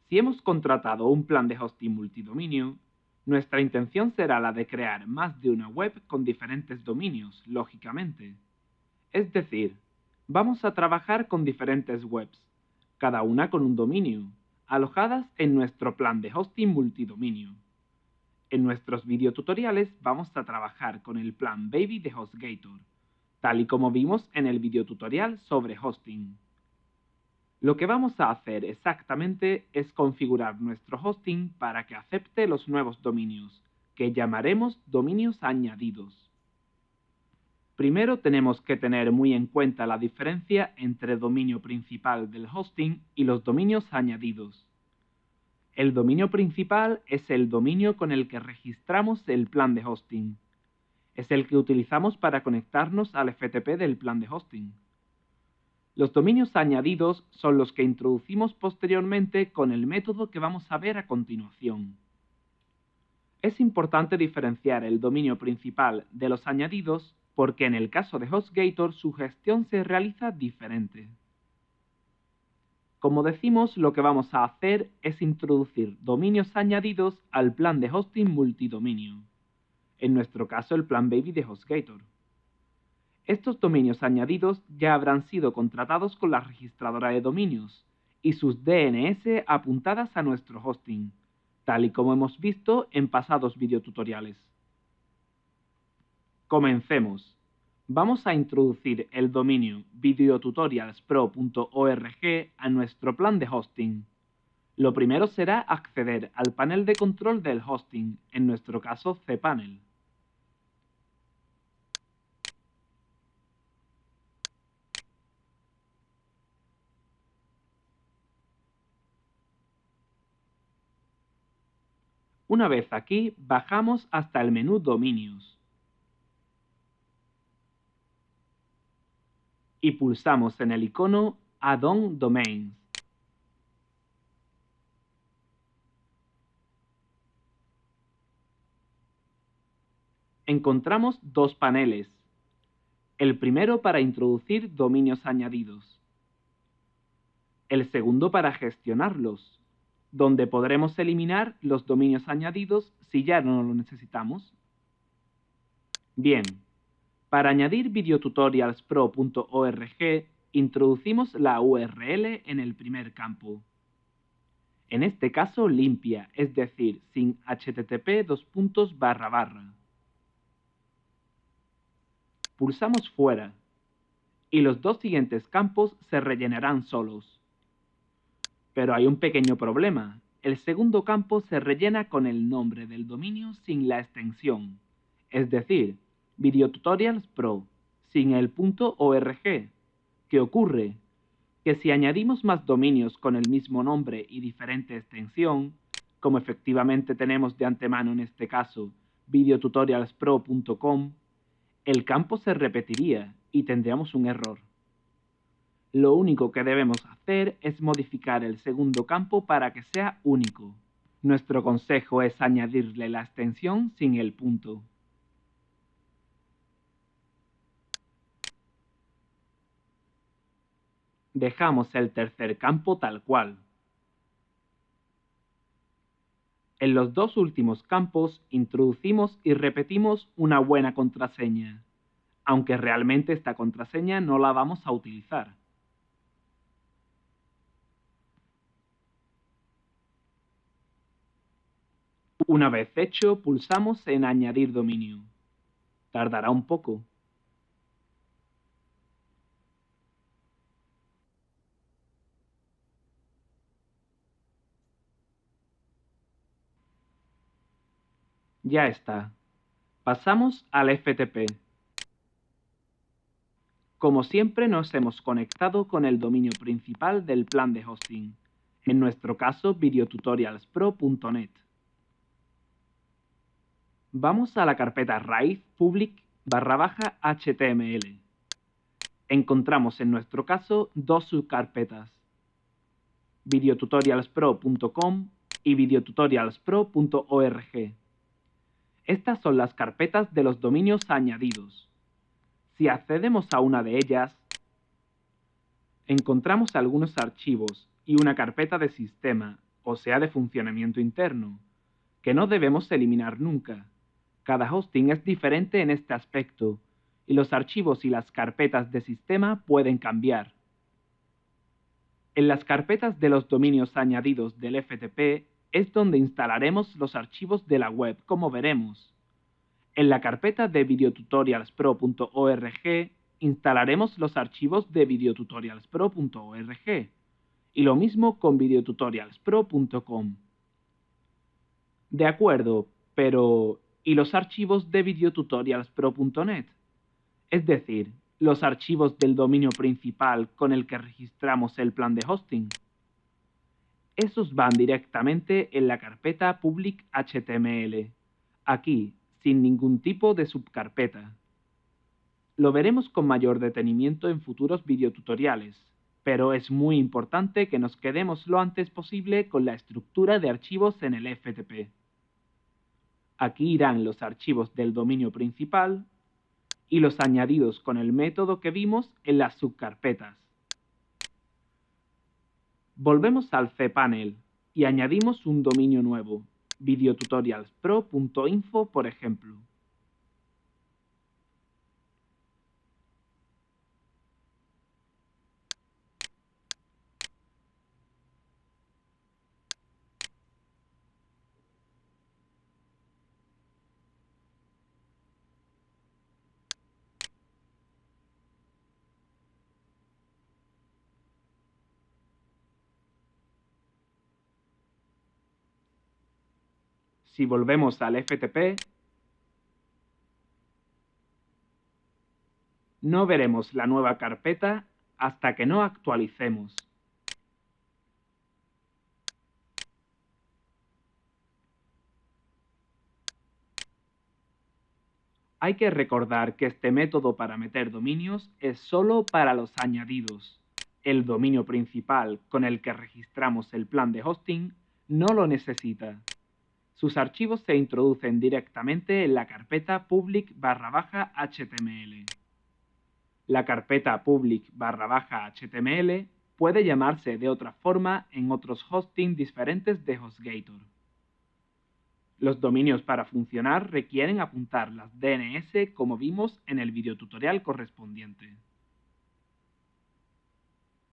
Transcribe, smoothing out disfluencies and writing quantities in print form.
Si hemos contratado un plan de hosting multidominio, nuestra intención será la de crear más de una web con diferentes dominios, lógicamente. Es decir, vamos a trabajar con diferentes webs, cada una con un dominio, alojadas en nuestro plan de hosting multidominio. En nuestros videotutoriales vamos a trabajar con el plan Baby de HostGator, tal y como vimos en el videotutorial sobre hosting. Lo que vamos a hacer exactamente es configurar nuestro hosting para que acepte los nuevos dominios, que llamaremos dominios añadidos. Primero tenemos que tener muy en cuenta la diferencia entre el dominio principal del hosting y los dominios añadidos. El dominio principal es el dominio con el que registramos el plan de hosting. Es el que utilizamos para conectarnos al FTP del plan de hosting. Los dominios añadidos son los que introducimos posteriormente con el método que vamos a ver a continuación. Es importante diferenciar el dominio principal de los añadidos porque en el caso de HostGator su gestión se realiza diferente. Como decimos, lo que vamos a hacer es introducir dominios añadidos al plan de hosting multidominio, en nuestro caso el plan Baby de HostGator. Estos dominios añadidos ya habrán sido contratados con la registradora de dominios y sus DNS apuntadas a nuestro hosting, tal y como hemos visto en pasados videotutoriales. Comencemos. Vamos a introducir el dominio videotutorialspro.org a nuestro plan de hosting. Lo primero será acceder al panel de control del hosting, en nuestro caso cPanel. Una vez aquí, bajamos hasta el menú Dominios y pulsamos en el icono Add-on Domains. Encontramos dos paneles. El primero para introducir dominios añadidos. El segundo para gestionarlos, donde podremos eliminar los dominios añadidos si ya no lo necesitamos. Bien, para añadir videotutorialspro.org introducimos la URL en el primer campo. En este caso limpia, es decir, sin http://. Pulsamos fuera y los dos siguientes campos se rellenarán solos. Pero hay un pequeño problema. El segundo campo se rellena con el nombre del dominio sin la extensión, es decir, Videotutorials Pro, sin el .org. ¿Qué ocurre? Que si añadimos más dominios con el mismo nombre y diferente extensión, como efectivamente tenemos de antemano en este caso videotutorialspro.com, el campo se repetiría y tendríamos un error. Lo único que debemos hacer es modificar el segundo campo para que sea único. Nuestro consejo es añadirle la extensión sin el punto. Dejamos el tercer campo tal cual. En los dos últimos campos introducimos y repetimos una buena contraseña, aunque realmente esta contraseña no la vamos a utilizar. Una vez hecho, pulsamos en Añadir dominio. Tardará un poco. Ya está. Pasamos al FTP. Como siempre nos hemos conectado con el dominio principal del plan de hosting, en nuestro caso videotutorialspro.net. Vamos a la carpeta raíz public/html. Encontramos en nuestro caso dos subcarpetas, videotutorialspro.com y videotutorialspro.org. Estas son las carpetas de los dominios añadidos. Si accedemos a una de ellas, encontramos algunos archivos y una carpeta de sistema o sea de funcionamiento interno, que no debemos eliminar nunca. Cada hosting es diferente en este aspecto, y los archivos y las carpetas de sistema pueden cambiar. En las carpetas de los dominios añadidos del FTP es donde instalaremos los archivos de la web, como veremos. En la carpeta de videotutorialspro.org instalaremos los archivos de videotutorialspro.org y lo mismo con videotutorialspro.com. De acuerdo, pero ¿y los archivos de videotutorialspro.net? Es decir, los archivos del dominio principal con el que registramos el plan de hosting. Esos van directamente en la carpeta public HTML, aquí, sin ningún tipo de subcarpeta. Lo veremos con mayor detenimiento en futuros videotutoriales, pero es muy importante que nos quedemos lo antes posible con la estructura de archivos en el FTP. Aquí irán los archivos del dominio principal y los añadidos con el método que vimos en las subcarpetas. Volvemos al cPanel y añadimos un dominio nuevo, videotutorialspro.info, por ejemplo. Si volvemos al FTP, no veremos la nueva carpeta hasta que no actualicemos. Hay que recordar que este método para meter dominios es solo para los añadidos. El dominio principal con el que registramos el plan de hosting no lo necesita. Sus archivos se introducen directamente en la carpeta public/html. La carpeta public/html puede llamarse de otra forma en otros hosting diferentes de HostGator. Los dominios para funcionar requieren apuntar las DNS como vimos en el videotutorial correspondiente.